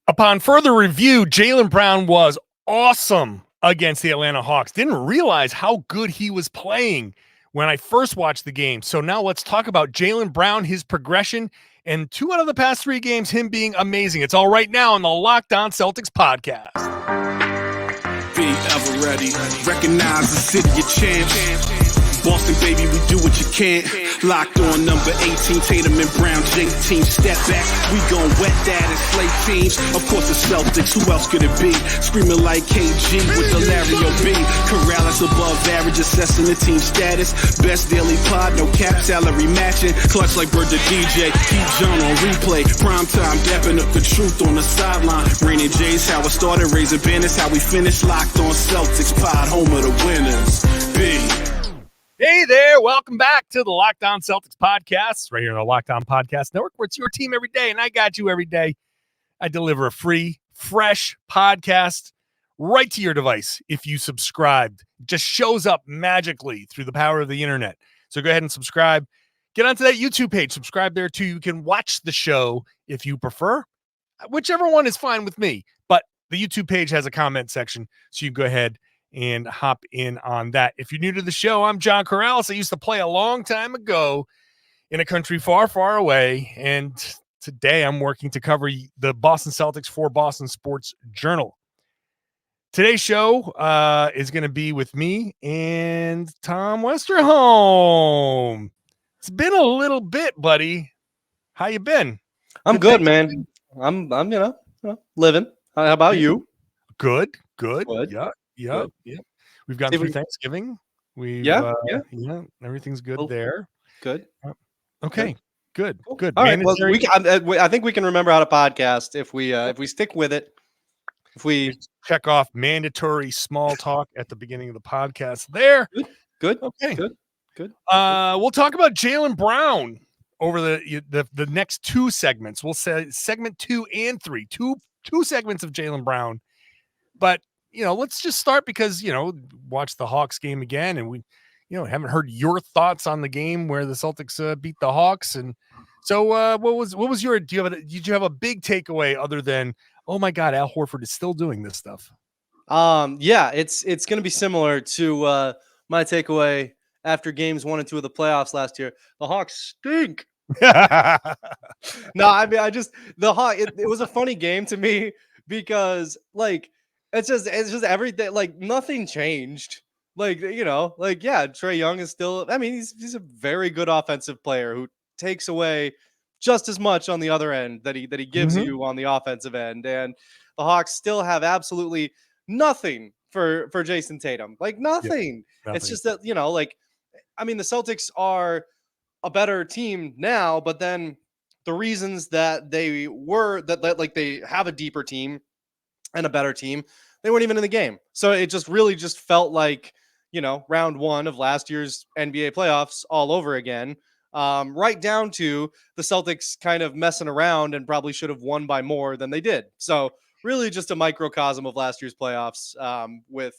Upon further review, Jaylen Brown was awesome against the Atlanta Hawks. Didn't realize how good he was playing when I first watched the game. So now let's talk about Jaylen Brown, his progression, and 2 out of the past 3 games, him being amazing. It's all right now on the Locked On Celtics podcast. Be ever ready. Recognize the city of champs. Boston, baby, we do what you can't. Locked on number 18, Tatum and Brown, J-team, step back. We gon' wet that and slay teams. Of course, the Celtics, who else could it be? Screaming like KG with the Larry O.B. Karalis above average, assessing the team status. Best daily pod, no cap, salary matching. Clutch like Bird the DJ, keep John on replay. Prime time, dapping up the truth on the sideline. Raining J's, how it started, raising banners, how we finished. Locked on Celtics pod, home of the winners. B. Hey there, welcome back to the Locked On Celtics podcast, right here on the Locked On Podcast Network, where it's your team every day, and I got you every day. I deliver a free, fresh podcast right to your device if you subscribed. It just shows up magically through the power of the internet. So go ahead and subscribe. Get onto that YouTube page. Subscribe there, too. You can watch the show if you prefer. Whichever one is fine with me, but the YouTube page has a comment section, so you go ahead and hop in on that. If you're new to the show, I'm John Karalis. I used to play a long time ago in a country far, far away, and today I'm working to cover the Boston Celtics for Boston Sports Journal. Today's show is going to be with me and Tom Westerholm. It's been a little bit, buddy. How you been? I'm good, man. I'm living. How about you? Good. Yeah. We've gone through Thanksgiving. Yeah. Everything's good there. Good. Okay. Good. All right. Well, I think we can remember how to podcast if we stick with it. If we check off mandatory small talk at the beginning of the podcast there. Good. Okay. Good. We'll talk about Jaylen Brown over the next 2 segments. We'll say segment 2 and 3. Two segments of Jaylen Brown. But let's just start because, watch the Hawks game again. And we, haven't heard your thoughts on the game where the Celtics beat the Hawks. And so what was your, did you have a big takeaway other than, oh my God, Al Horford is still doing this stuff? Yeah, it's going to be similar to my takeaway after games 1 and 2 of the playoffs last year. The Hawks stink. No, I mean, it was a funny game to me because it's just everything, nothing changed. Trae Young is still, I mean, he's a very good offensive player who takes away just as much on the other end that he gives you on the offensive end. And the Hawks still have absolutely nothing for Jayson Tatum. Nothing. It's just that, the Celtics are a better team now, but then the reasons that they were that they have a deeper team and a better team, they weren't even in the game. So it just really felt like, round 1 of last year's NBA playoffs all over again, right down to the Celtics kind of messing around and probably should have won by more than they did. So really just a microcosm of last year's playoffs with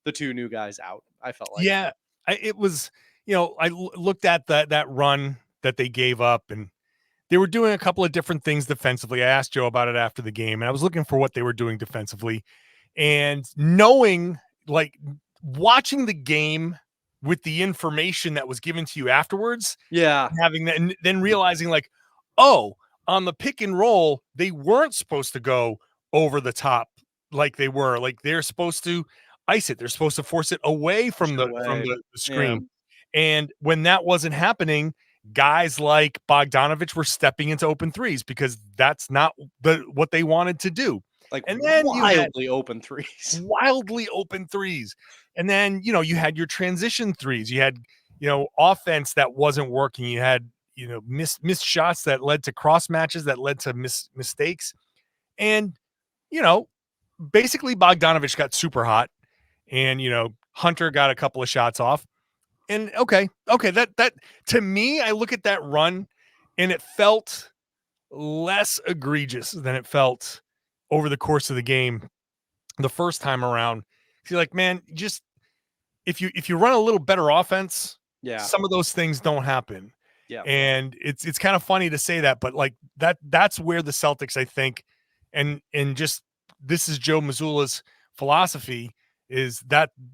the 2 new guys out, I felt like. Yeah, it was, I looked at that run that they gave up, and they were doing a couple of different things defensively. I asked Joe about it after the game, and I was looking for what they were doing defensively. And knowing, watching the game with the information that was given to you afterwards, having that, and then realizing on the pick and roll, they weren't supposed to go over the top like they were. They're supposed to ice it. They're supposed to force it away from the screen. Yeah. And when that wasn't happening, guys like Bogdanovich were stepping into open threes because that's not what they wanted to do. And then wildly open threes. And then, you had your transition threes. You had, offense that wasn't working. You had, missed shots that led to cross matches that led to mistakes. And, basically Bogdanovich got super hot and, Hunter got a couple of shots off. And okay. That to me, I look at that run and it felt less egregious than it felt over the course of the game the first time around. You're man, just if you run a little better offense, some of those things don't happen. Yeah. And it's kind of funny to say that, but that's where the Celtics, I think, and just this is Joe Mazzulla's philosophy, is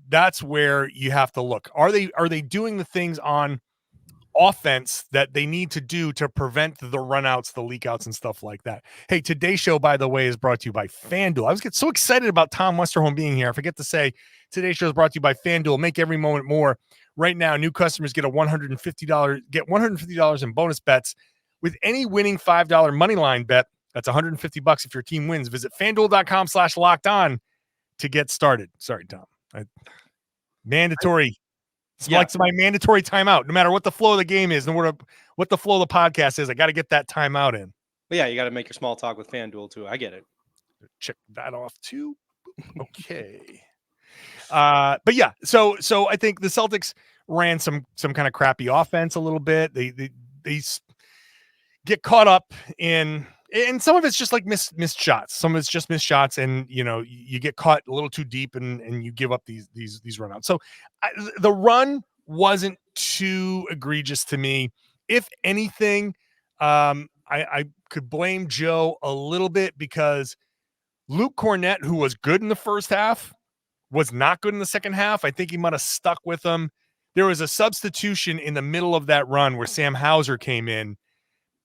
that's where you have to look. Are they doing the things on offense that they need to do to prevent the runouts, the leakouts, and stuff like that? Hey, today's show, by the way, is brought to you by FanDuel. I was getting so excited about Tom Westerholm being here. I forget to say today's show is brought to you by FanDuel. Make every moment more. Right now, new customers get $150 in bonus bets with any winning $5 moneyline bet. That's $150 if your team wins. Visit FanDuel.com/locked-on to get started. Sorry, Tom. Mandatory. It's like my mandatory timeout. No matter what the flow of the game is, no matter what the flow of the podcast is, I got to get that timeout in. But yeah, you got to make your small talk with FanDuel too. I get it. Check that off too. Okay. But yeah, so I think the Celtics ran some kind of crappy offense a little bit. They get caught up in, and some of it's just like missed shots. Some of it's just missed shots, and you get caught a little too deep, and you give up these runouts. So the run wasn't too egregious to me. If anything, I could blame Joe a little bit because Luke Cornett, who was good in the first half, was not good in the second half. I think he might have stuck with them. There was a substitution in the middle of that run where Sam Hauser came in.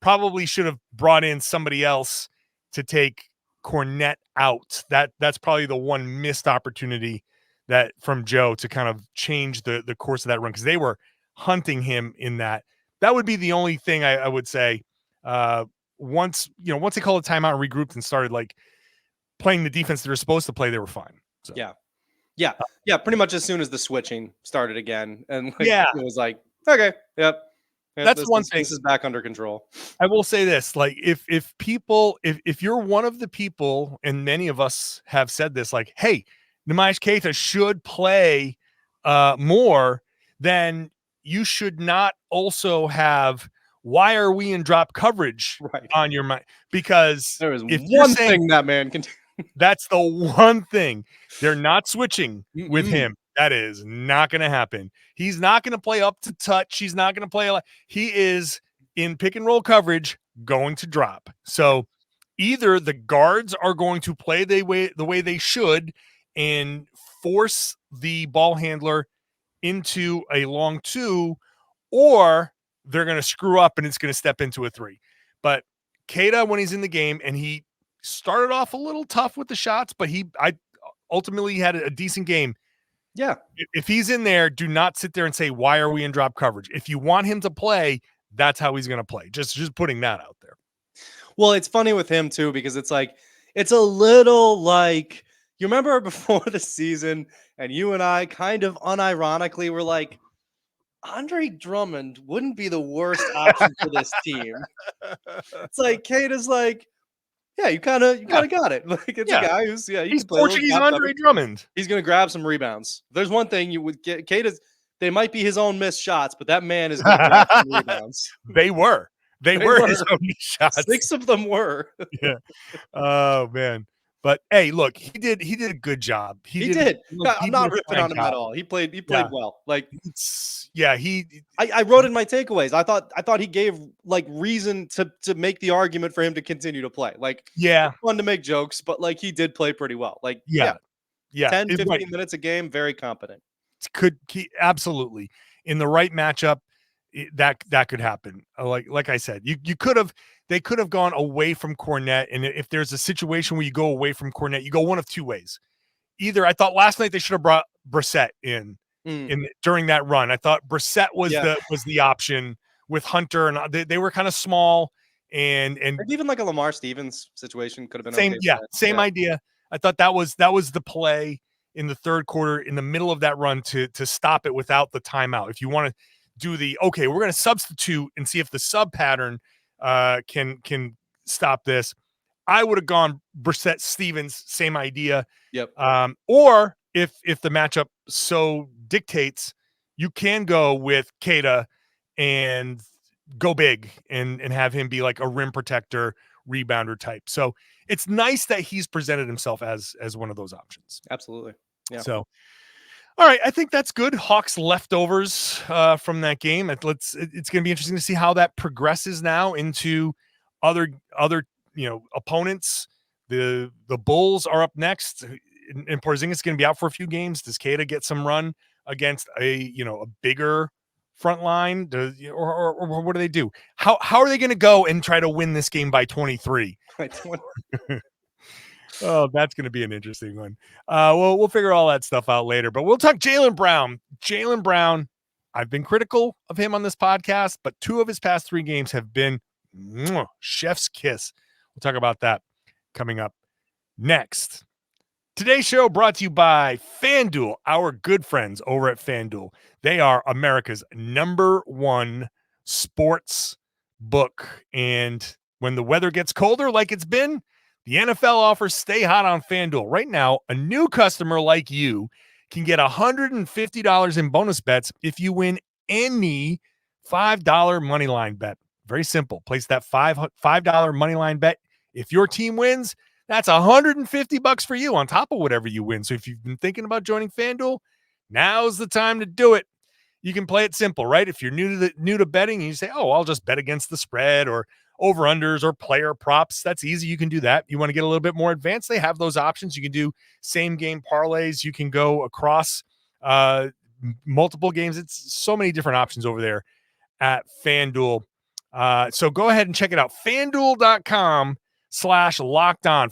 Probably should have brought in somebody else to take Cornett out. That's probably the one missed opportunity that from Joe to kind of change the course of that run, because they were hunting him in that. That would be the only thing I would say. Once they called a timeout and regrouped and started like playing the defense they were supposed to play, they were fine. So. Yeah. Pretty much as soon as the switching stared again, and it was like, okay, yep. That's one thing. This is back under control. I will say this, like if you're one of the people, and many of us have said this, like, hey, Neemias Queta should play more, then you should not also have, why are we in drop coverage on your mind? Because there is one thing that man can do. That's the one thing. They're not switching with him. That is not going to happen. He's not going to play up to touch. He's not going to play. He is in pick and roll coverage going to drop. So either the guards are going to play the way they should and force the ball handler into a long two, or they're going to screw up and it's going to step into a three. But Queta, when he's in the game, and he started off a little tough with the shots, but I ultimately had a decent game. Yeah. If he's in there, do not sit there and say, why are we in drop coverage? If you want him to play, that's how he's going to play. Just putting that out there. Well, it's funny with him too, because it's like, it's a little like, you remember before the season, and you and I kind of unironically were like, Andre Drummond wouldn't be the worst option for this team. It's like, Kate is like, yeah, you kind of got it. Like, it's a guy who's he's Portuguese Andre Drummond. He's gonna grab some rebounds. There's one thing you would get. Kate is, they might be his own missed shots, but that man is gonna grab some rebounds. They were his own missed shots. 6 of them were. Yeah. Oh man. But hey, look, he did a good job. He did. I'm not ripping on him at all. He played well. Like, I wrote in my takeaways. I thought he gave like reason to make the argument for him to continue to play. Like, it's fun to make jokes, but like he did play pretty well. Like, 10, 15 minutes a game, very competent. Absolutely. In the right matchup, that could happen. Like I said, they could have gone away from Cornett. And if there's a situation where you go away from Cornett, you go one of two ways. Either, I thought last night they should have brought Brissett in during that run. I thought Brissett was the option with Hunter, and they were kind of small, and even like a Lamar Stevens situation could have been same idea. I thought that was the play in the third quarter in the middle of that run to stop it without the timeout. If you want to do we're going to substitute and see if the sub pattern can stop this, I would have gone Brissett Stevens, same idea. Yep. Or if the matchup so dictates, you can go with Queta and go big and have him be like a rim protector, rebounder type. So it's nice that he's presented himself as one of those options. Absolutely. Yeah. So, all right, I think that's good. Hawks leftovers from that game. It's going to be interesting to see how that progresses now into other opponents The Bulls are up next, and Porzingis is going to be out for a few games. Does Kata get some run against a bigger front line? Or what do they do? How are they going to go and try to win this game by 23? Oh, that's going to be an interesting one. We'll figure all that stuff out later, but we'll talk Jaylen Brown. Jaylen Brown, I've been critical of him on this podcast, but 2 of his past 3 games have been chef's kiss. We'll talk about that coming up next. Today's show brought to you by FanDuel, our good friends over at FanDuel. They are America's #1 sports book. And when the weather gets colder like it's been, the NFL offers stay hot on FanDuel. Right now, a new customer like you can get $150 in bonus bets if you win any $5 moneyline bet. Very simple. Place that $5 moneyline bet. If your team wins, that's $150 for you on top of whatever you win. So if you've been thinking about joining FanDuel, now's the time to do it. You can play it simple, right? If you're new to betting and you say, "Oh, I'll just bet against the spread or over-unders or player props," that's easy. You can do that. You want to get a little bit more advanced, they have those options. You can do same-game parlays. You can go across multiple games. It's so many different options over there at FanDuel. So go ahead and check it out. FanDuel.com/lockedon.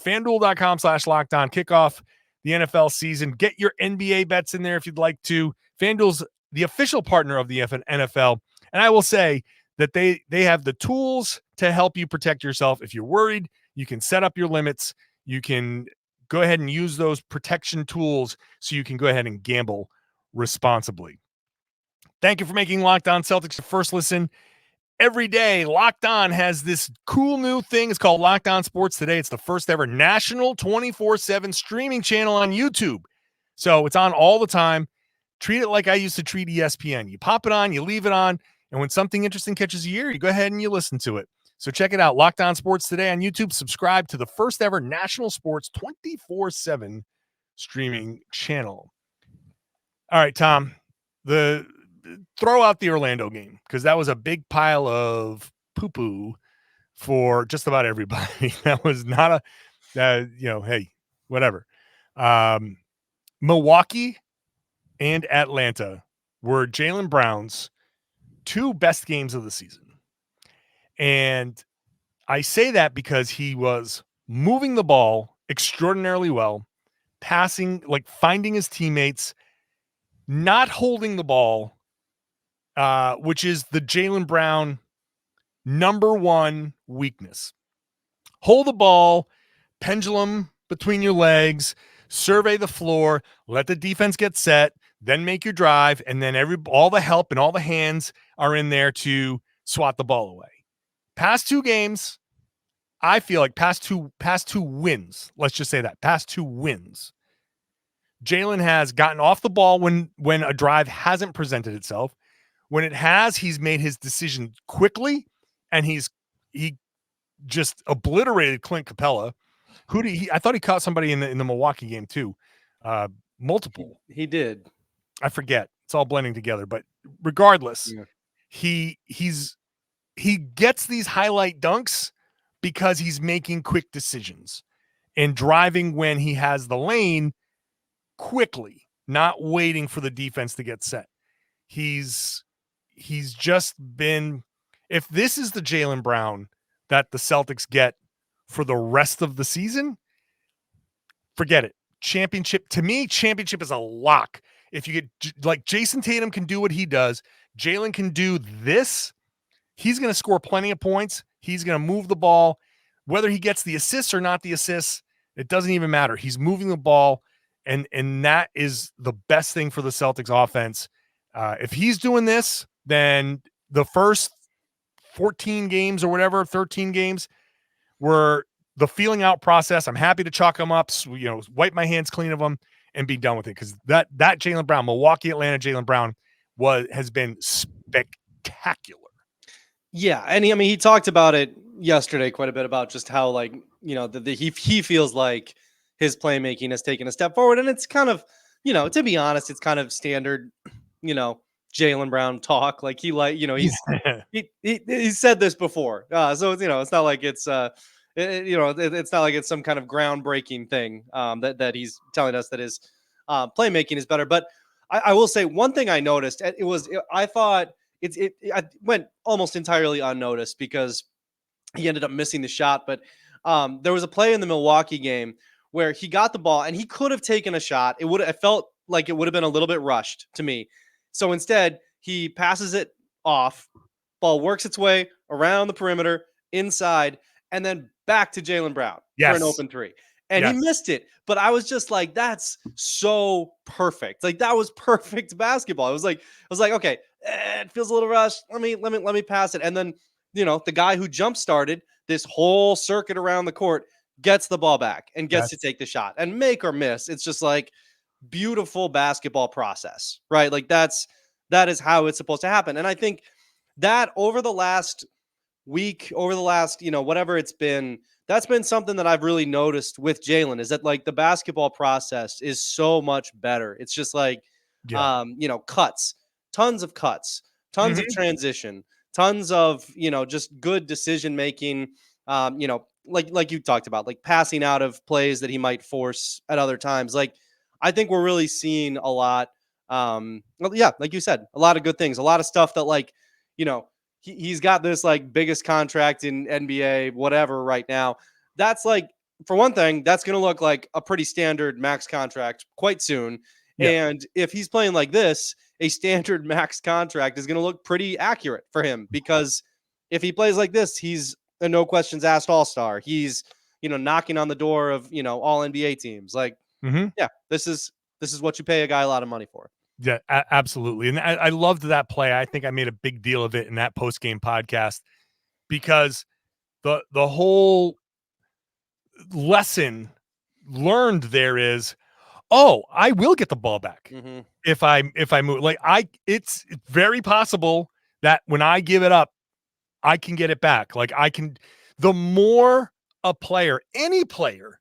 FanDuel.com/lockedon. Kick off the NFL season. Get your NBA bets in there if you'd like to. FanDuel's the official partner of the NFL. And I will say that they have the tools to help you protect yourself. If you're worried, you can set up your limits. You can go ahead and use those protection tools so you can go ahead and gamble responsibly. Thank you for making Locked On Celtics your first listen every day. Locked On has this cool new thing. It's called Locked On Sports Today. It's the first ever national 24/7 streaming channel on YouTube. So it's on all the time. Treat it like I used to treat ESPN. You pop it on, you leave it on, and when something interesting catches your ear, you go ahead and you listen to it. So check it out. Locked On Sports Today on YouTube. Subscribe to the first ever national sports 24/7 streaming channel. All right, Tom, throw out the Orlando game because that was a big pile of poo-poo for just about everybody. That was not hey, whatever. Milwaukee and Atlanta were Jaylen Brown's 2 best games of the season. And I say that because he was moving the ball extraordinarily well, passing, like finding his teammates, not holding the ball, which is the Jaylen Brown #1 weakness. Hold the ball, pendulum between your legs, survey the floor, let the defense get set, then make your drive, and then all the help and all the hands are in there to swat the ball away. Past 2 games, I feel like past two wins. Let's just say that past 2 wins. Jaylen has gotten off the ball when a drive hasn't presented itself. When it has, he's made his decision quickly, and he just obliterated Clint Capella. I thought he caught somebody in the Milwaukee game too. Multiple. He did. I forget. It's all blending together, but regardless, yeah. He gets these highlight dunks because he's making quick decisions and driving when he has the lane quickly, not waiting for the defense to get set. He's just been, if this is the Jaylen Brown that the Celtics get for the rest of the season, forget it. Championship, to me, championship is a lock. If you get, like, Jayson Tatum can do what he does, Jaylen can do this, he's going to score plenty of points. He's going to move the ball. Whether he gets the assists or not the assists, it doesn't even matter. He's moving the ball, and that is the best thing for the Celtics offense. If he's doing this, then the first 14 games or whatever, 13 games, were the feeling out process. I'm happy to chalk them up, wipe my hands clean of them and be done with it. Because that Jaylen Brown, Milwaukee, Atlanta Jaylen Brown has been spectacular. Yeah, and he talked about it yesterday quite a bit about just how, he feels like his playmaking has taken a step forward, and it's kind of, to be honest, it's kind of standard, Jaylen Brown talk. Like he said this before, so it's not like it's it's not like it's some kind of groundbreaking thing that he's telling us that his playmaking is better. But I will say one thing I noticed. I thought it went almost entirely unnoticed because he ended up missing the shot. But there was a play in the Milwaukee game where he got the ball and he could have taken a shot. It felt like it would have been a little bit rushed to me. So instead, he passes it off. Ball works its way around the perimeter, inside, and then back to Jaylen Brown for an open three. And he missed it. But I was just like, that's so perfect. Like, that was perfect basketball. I was like, okay, it feels a little rushed. Let me pass it. And then, the guy who jump started this whole circuit around the court gets the ball back and gets to take the shot and make or miss. It's just like beautiful basketball process, right? Like that is how it's supposed to happen. And I think that over the last week, over the last, whatever it's been, that's been something that I've really noticed with Jaylen, is that like the basketball process is so much better. It's just like, cuts, tons of cuts, tons of transition, tons of, just good decision making, like you talked about, like passing out of plays that he might force at other times. Like, I think we're really seeing a lot. Like you said, a lot of good things, a lot of stuff that like, he's got this like biggest contract in NBA, whatever right now. That's like, for one thing, that's going to look like a pretty standard max contract quite soon. Yeah. And if he's playing like this, a standard max contract is going to look pretty accurate for him, because if he plays like this, he's a no questions asked all-star. He's, knocking on the door of, all NBA teams. Like, this is what you pay a guy a lot of money for. Yeah, absolutely. And I loved that play. I think I made a big deal of it in that post-game podcast, because the whole lesson learned there is, I will get the ball back if I move. Like, it's very possible that when I give it up, I can get it back. Like, the more a player, any player,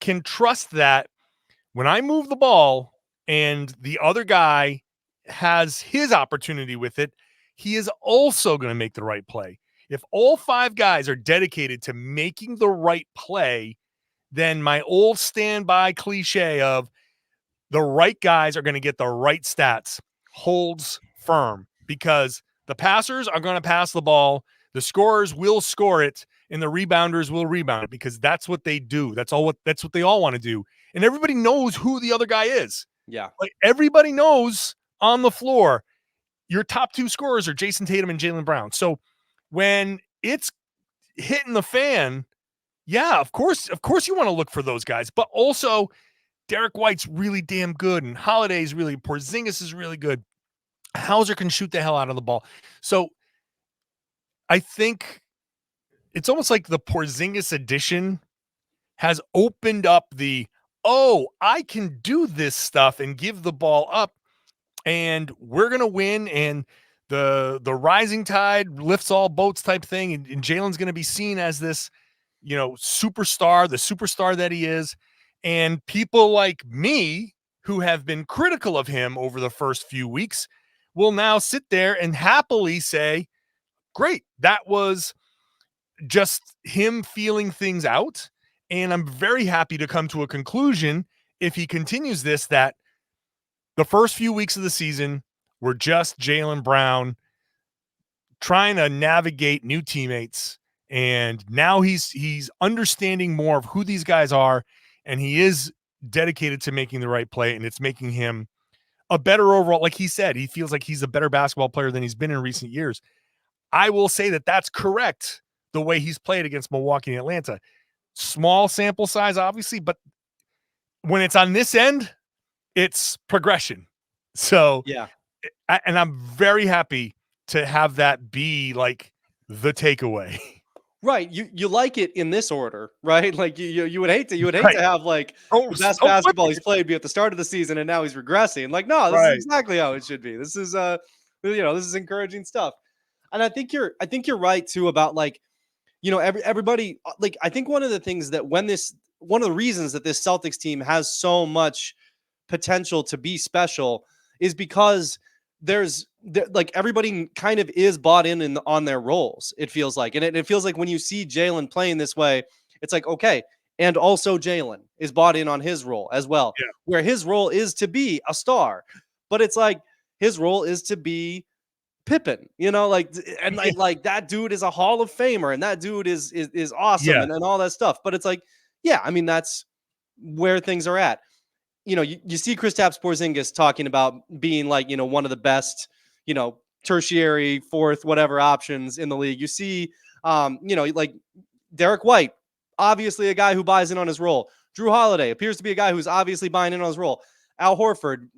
can trust that when I move the ball and the other guy has his opportunity with it, he is also going to make the right play. If all 5 guys are dedicated to making the right play, then my old standby cliche of the right guys are going to get the right stats holds firm, because the passers are going to pass the ball, the scorers will score it, and the rebounders will rebound it, because that's what they do. That's what they all want to do. And everybody knows who the other guy is. Yeah. Like, everybody knows on the floor, your top 2 scorers are Jayson Tatum and Jaylen Brown. So when it's hitting the fan, yeah, of course you want to look for those guys. But also, Derek White's really damn good, and Holiday's Porzingis is really good. Hauser can shoot the hell out of the ball. So I think it's almost like the Porzingis addition has opened up I can do this stuff and give the ball up, and we're going to win, and the rising tide lifts all boats type thing, and Jaylen's going to be seen as this, superstar, the superstar that he is. And people like me, who have been critical of him over the first few weeks, will now sit there and happily say, great, that was just him feeling things out. And I'm very happy to come to a conclusion, if he continues this, that the first few weeks of the season were just Jaylen Brown trying to navigate new teammates. And now he's understanding more of who these guys are, and he is dedicated to making the right play, and it's making him a better overall. Like he said, he feels like he's a better basketball player than he's been in recent years. I will say that that's correct, the way he's played against Milwaukee and Atlanta. Small sample size, obviously, but when it's on this end, it's progression. So, yeah. And I'm very happy to have that be like the takeaway. Right. You like it in this order, right? Like you would hate to have like the best basketball he's played be at the start of the season, and now he's regressing. Like, no, this is exactly how it should be. This is this is encouraging stuff. And I think you're right too about like, everybody, like, I think one of the things that one of the reasons that this Celtics team has so much potential to be special is because like everybody kind of is bought in on their roles. It feels like, and it feels like when you see Jaylen playing this way, It's like, okay. And also Jaylen is bought in on his role as well, Yeah. where his role is to be a star, but it's like his role is to be Pippen, and like that dude is a Hall of Famer, and that dude is awesome, Yeah. and all that stuff. But it's like, yeah, I mean, that's where things are at. You see Kristaps Porzingis talking about being like, one of the best, tertiary, fourth, whatever options in the league. You see, like Derek White, obviously a guy who buys in on his role. Drew Holiday appears to be a guy who's obviously buying in on his role. Al Horford,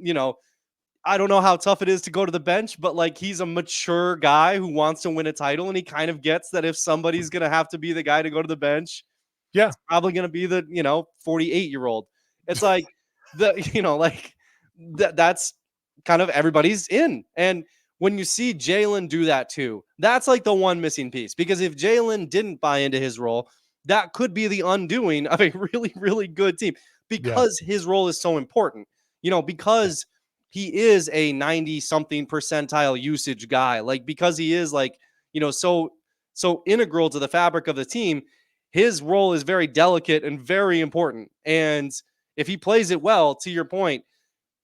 I don't know how tough it is to go to the bench, but like he's a mature guy who wants to win a title, and he kind of gets that if somebody's going to have to be the guy to go to the bench, Yeah. it's probably going to be the, 48-year-old. It's like that's kind of everybody's in. And when you see Jaylen do that too, that's like the one missing piece, because if Jaylen didn't buy into his role, that could be the undoing of a really, really good team, because his role is so important, because he is a 90 something percentile usage guy, like, because he is like, so integral to the fabric of the team. His role is very delicate and very important. And if he plays it well, to your point,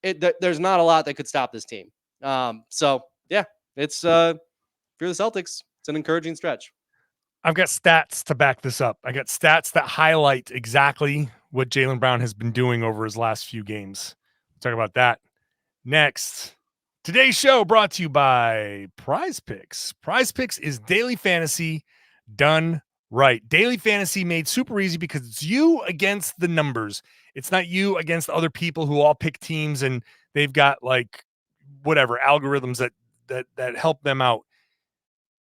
there's not a lot that could stop this team. So yeah, it's if you're the Celtics, it's an encouraging stretch. I've got stats to back this up. I got stats that highlight exactly what Jaylen Brown has been doing over his last few games. We'll talk about that next. Today's show brought to you by PrizePicks. PrizePicks is daily fantasy done right. Daily fantasy made super easy because it's you against the numbers. It's not you against other people who all pick teams and they've got like whatever algorithms that help them out.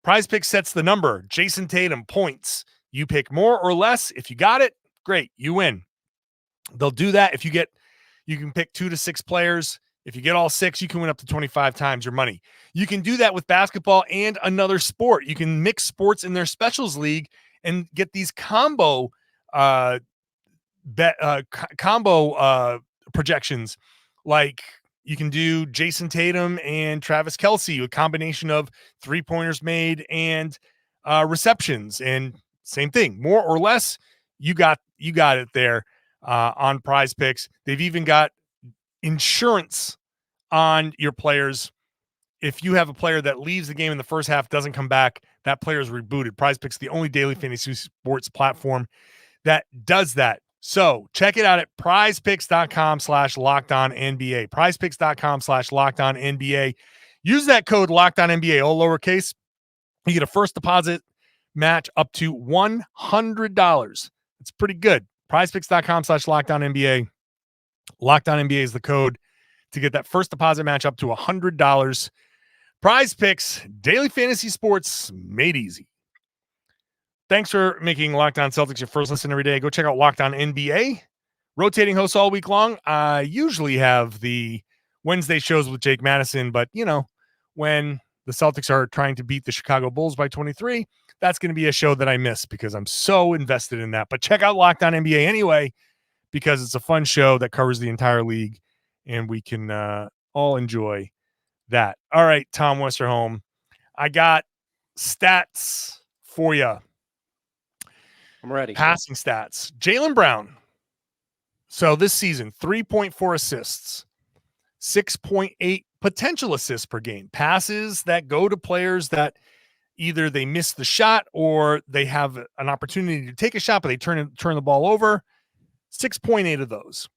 PrizePicks sets the number. Jayson Tatum points. You pick more or less. If you got it, great, you win. They'll do that. You can pick 2 to 6 players. If you get all 6, you can win up to 25 times your money. You can do that with basketball and another sport. You can mix sports in their specials league and get these combo projections. Like you can do Jayson Tatum and Travis Kelce, a combination of 3-pointers made and receptions, and same thing, more or less. You got it there on PrizePicks. They've even got insurance on your players. If you have a player that leaves the game in the first half, doesn't come back, that player is rebooted. PrizePicks, the only daily fantasy sports platform that does that. So check it out at prizepicks.com/LockedOnNBA. Prizepicks.com/LockedOnNBA. Use that code LockedOnNBA, all lowercase. You get a first deposit match up to $100. It's pretty good. Prizepicks.com/LockedOnNBA. LockedOnNBA is the code to get that first deposit match up to $100. PrizePicks, daily fantasy sports made easy. Thanks for making Locked On Celtics your first listen every day. Go check out Locked On NBA. Rotating hosts all week long. I usually have the Wednesday shows with Jake Madison, but, when the Celtics are trying to beat the Chicago Bulls by 23, that's going to be a show that I miss because I'm so invested in that. But check out Locked On NBA anyway, because it's a fun show that covers the entire league, and we can all enjoy that. All right, Tom Westerholm, I got stats for you. I'm ready. Passing stats. Jaylen Brown. So this season, 3.4 assists, 6.8 potential assists per game. Passes that go to players that either they miss the shot or they have an opportunity to take a shot, but they turn the ball over. 6.8 of those.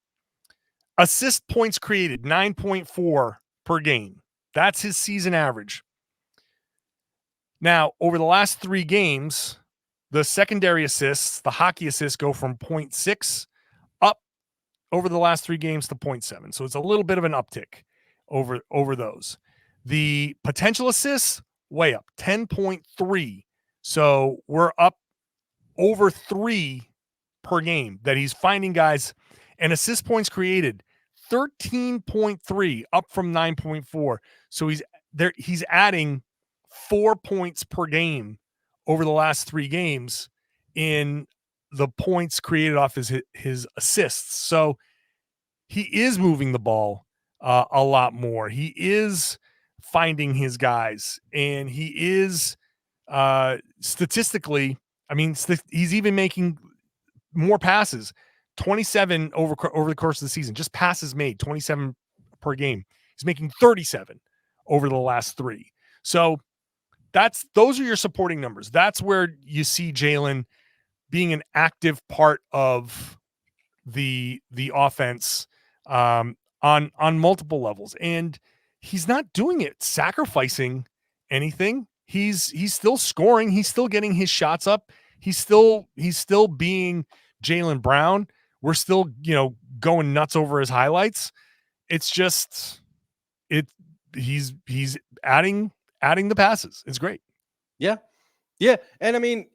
Assist points created, 9.4 per game. That's his season average. Now, over the last 3 games, the secondary assists, the hockey assists, go from 0.6 up over the last 3 games to 0.7. So it's a little bit of an uptick over those. The potential assists, way up, 10.3. So we're up over 3 per game that he's finding guys. And assist points created, 13.3, up from 9.4. So he's adding 4 points per game over the last 3 games in the points created off his assists. So he is moving the ball a lot more. He is finding his guys, and he is statistically, he's even making more passes, 27 over the course of the season, just passes made, 27 per game. He's making 37 over the last 3. So those are your supporting numbers. That's where you see Jaylen being an active part of the offense on multiple levels. And he's not doing it sacrificing anything. He's still scoring. He's still getting his shots up. He's still being Jaylen Brown. We're still, going nuts over his highlights. It's just he's adding the passes. It's great. Yeah. Yeah. And I mean,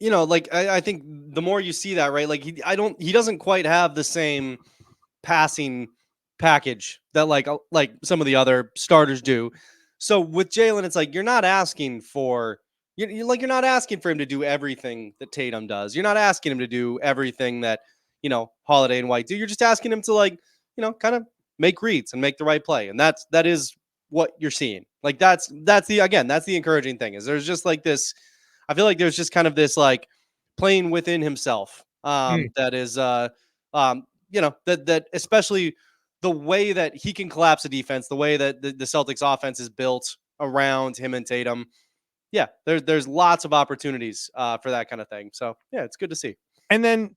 I think the more you see that, right? Like he doesn't quite have the same passing package that like some of the other starters do. So with Jaylen, it's like you're not asking for him to do everything that Tatum does. You're not asking him to do everything that, Holiday and White do. You're just asking him to kind of make reads and make the right play. And that is what you're seeing. Like that's the encouraging thing is there's just like this. I feel like there's just kind of this like playing within himself that is that especially the way that he can collapse a defense, the way that the Celtics offense is built around him and Tatum. Yeah, there's lots of opportunities for that kind of thing. So yeah, it's good to see. And then,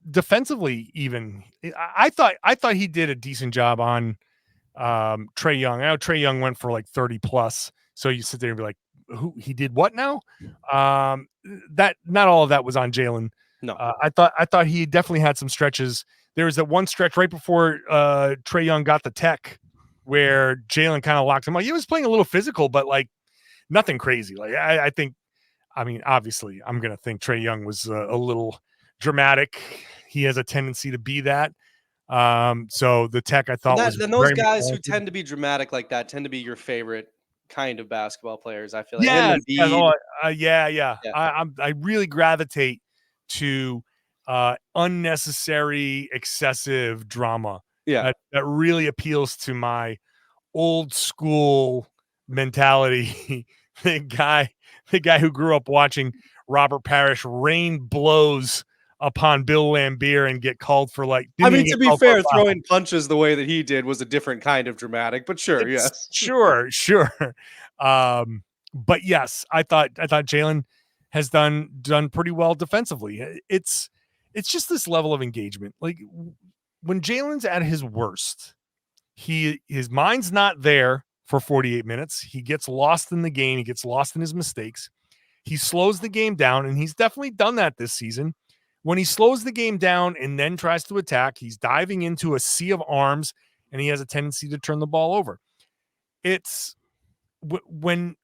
defensively, even I thought he did a decent job on Trae Young. I know Trae Young went for like 30 plus. So you sit there and be like, who he did what now? That not all of that was on Jaylen. No, I thought he definitely had some stretches. There was that one stretch right before Trae Young got the tech where Jaylen kind of locked him up. He was playing a little physical, but like nothing crazy. Like I think, obviously I'm going to think Trae Young was a little dramatic. He has a tendency to be that. So the tech I thought was those guys who tend to be dramatic like that tend to be your favorite kind of basketball players. I feel like yeah. I really gravitate to unnecessary, excessive drama. Yeah, that really appeals to my old school mentality. the guy who grew up watching Robert Parrish rain blows upon Bill Laimbeer and get called for like. To be fair, throwing punches the way that he did was a different kind of dramatic, but sure, yes, sure. But yes, I thought Jaylen has done pretty well defensively. It's just this level of engagement. Like when Jaylen's at his worst, his mind's not there for 48 minutes. He gets lost in the game. He gets lost in his mistakes. He slows the game down, and he's definitely done that this season. When he slows the game down and then tries to attack, he's diving into a sea of arms, and he has a tendency to turn the ball over. It's when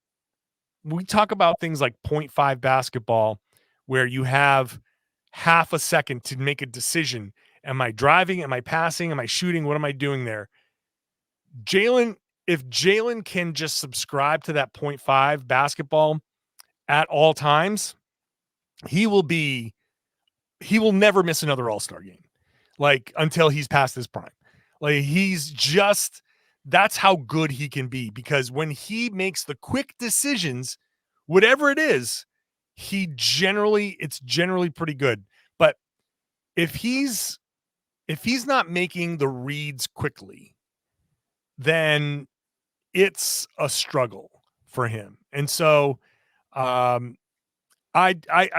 we talk about things like 0.5 basketball, where you have half a second to make a decision. Am I driving? Am I passing? Am I shooting? What am I doing there? If Jaylen can just subscribe to that 0.5 basketball at all times, he will never miss another All-Star game, like until he's past his prime. Like that's how good he can be, because when he makes the quick decisions, whatever it is, it's generally pretty good. But if he's not making the reads quickly, then it's a struggle for him. And so I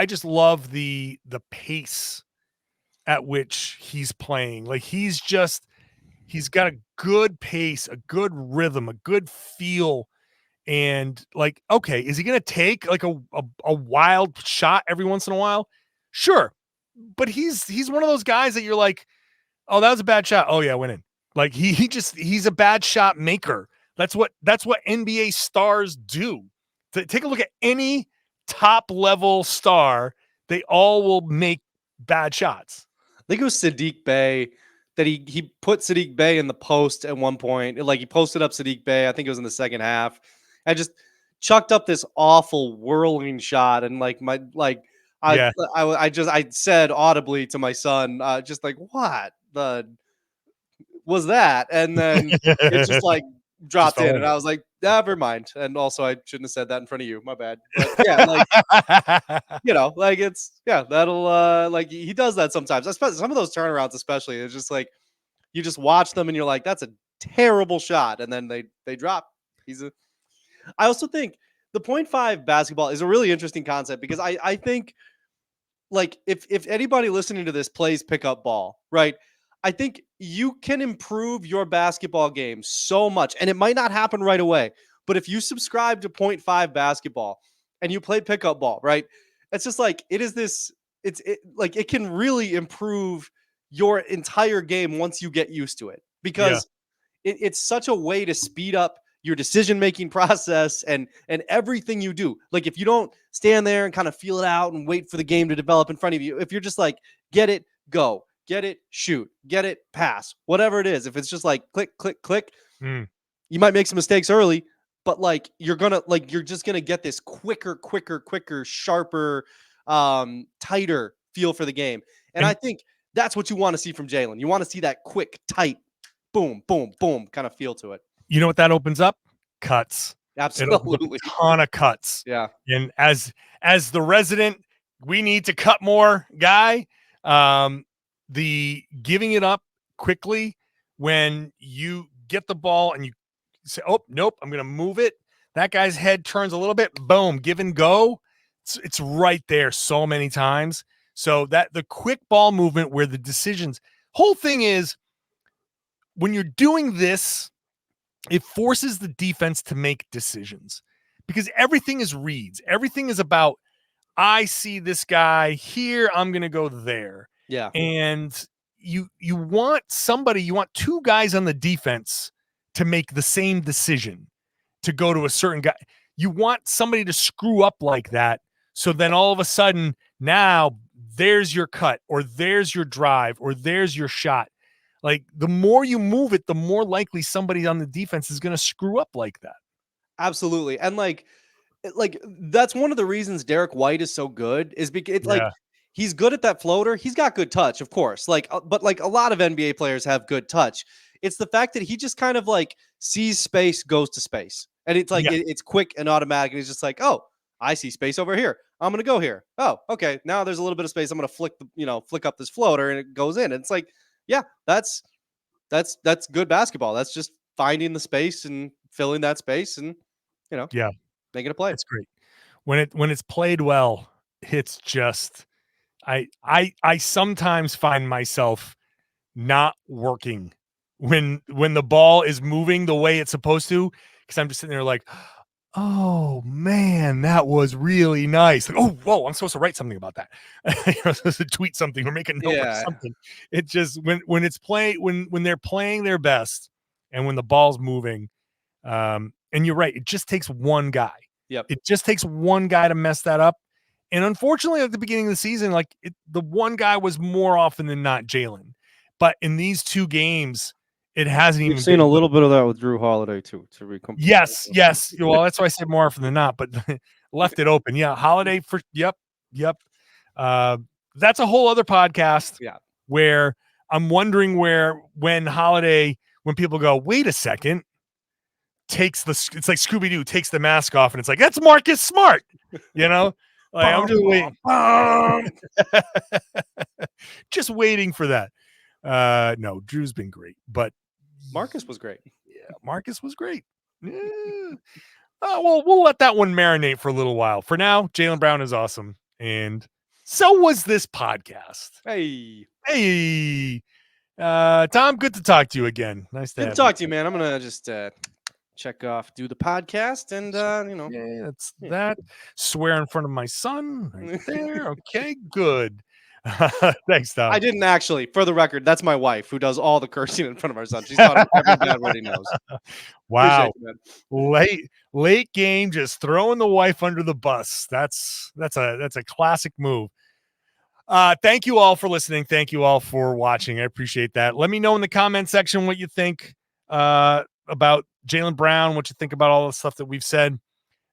just love the pace at which he's playing. Like he's got a good pace, a good rhythm, a good feel. And like, okay, is he going to take like a wild shot every once in a while? Sure. But he's one of those guys that you're like, oh, that was a bad shot. Oh yeah, went in. Like he's a bad shot maker. That's what NBA stars do. Take a look at any top level star. They all will make bad shots. I think it was Sadiq Bey that he put Sadiq Bey in the post at one point. Like he posted up Sadiq Bey. I think it was in the second half. I just chucked up this awful whirling shot, and I said audibly to my son, just like, what the was that? And then it just like dropped in, and I was like, never mind. And also, I shouldn't have said that in front of you. My bad. But yeah, like like that'll like he does that sometimes. Especially some of those turnarounds, especially. It's just like you just watch them and you're like, that's a terrible shot, and then they drop. I also think the 0.5 basketball is a really interesting concept because I think like if anybody listening to this plays pickup ball, right? I think you can improve your basketball game so much, and it might not happen right away. But if you subscribe to 0.5 basketball and you play pickup ball, right? It's just like it can really improve your entire game once you get used to it because it's such a way to speed up your decision-making process and everything you do. Like if you don't stand there and kind of feel it out and wait for the game to develop in front of you, if you're just like, get it, go, get it, shoot, get it, pass, whatever it is. If it's just like click, click, click, you might make some mistakes early, but like you're just gonna get this quicker, sharper, tighter feel for the game. And I think that's what you want to see from Jaylen. You want to see that quick, tight, boom, boom, boom kind of feel to it. You know what that opens up? Cuts. Absolutely. A ton of cuts. Yeah. And as the resident, we need to cut more guy. The giving it up quickly when you get the ball and you say, oh, nope, I'm going to move it. That guy's head turns a little bit. Boom, give and go. It's right there so many times. So that the quick ball movement where the decisions, whole thing is when you're doing this, it forces the defense to make decisions because everything is reads. Everything is about, I see this guy here, I'm going to go there. Yeah. And you want two guys on the defense to make the same decision to go to a certain guy. You want somebody to screw up like that. So then all of a sudden now there's your cut or there's your drive or there's your shot. Like the more you move it, the more likely somebody on the defense is going to screw up like that. Absolutely. And like that's one of the reasons Derek White is so good is because it's like he's good at that floater. He's got good touch, of course. But like a lot of NBA players have good touch. It's the fact that he just kind of like sees space, goes to space. And it's like it's quick and automatic. And he's just like, oh, I see space over here. I'm going to go here. Oh, okay. Now there's a little bit of space. I'm going to flick up this floater and it goes in. And it's like, yeah, that's good basketball. That's just finding the space and filling that space and, making a play. It's great. When it's played well, it's just, I sometimes find myself not working when the ball is moving the way it's supposed to, because I'm just sitting there like, oh man, that was really nice. Like, oh, whoa, I'm supposed to write something about that. I'm supposed to tweet something or make a note or something. It just when it's when they're playing their best and when the ball's moving, and you're right, it just takes one guy. Yep. It just takes one guy to mess that up. And unfortunately, at the beginning of the season, the one guy was more often than not Jaylen. But in these two games, it hasn't even. We've seen a little bit of that with Drew Holiday too. Yes. Well, that's why I said more often than not, but left it open. Yeah, Holiday for yep. That's a whole other podcast. Yeah, where I'm wondering when Holiday, when people go, wait a second, it's like Scooby-Doo takes the mask off, and it's like that's Marcus Smart, Like I'm just waiting, just waiting for that. No, Drew's been great, but Marcus was great. Yeah, Marcus was great. Yeah. We'll let that one marinate for a little while. For now, Jaylen Brown is awesome, and so was this podcast. Hey, Tom, good to talk to you again. Nice to talk to you, man. I'm gonna just check off, do the podcast, and that's that. Swear in front of my son right there. Okay, good. Thanks, Tom. I didn't actually. For the record, that's my wife who does all the cursing in front of our son. She's taught every dad what he knows. Wow, late game, just throwing the wife under the bus. That's a classic move. Thank you all for listening. Thank you all for watching. I appreciate that. Let me know in the comment section what you think about Jaylen Brown, what you think about all the stuff that we've said.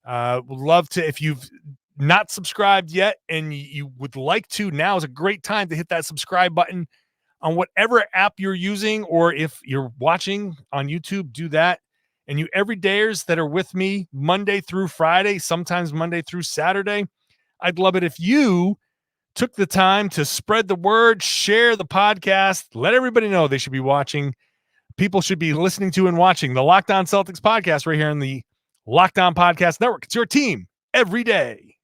Would love to, if you've not subscribed yet and you would like to, now is a great time to hit that subscribe button on whatever app you're using, or if you're watching on YouTube, do that. And you everydayers that are with me Monday through Friday, sometimes Monday through Saturday, I'd love it if you took the time to spread the word, share the podcast, let everybody know they should be watching. People should be listening to and watching the Locked On Celtics podcast right here on the Locked On Podcast Network. It's your team every day.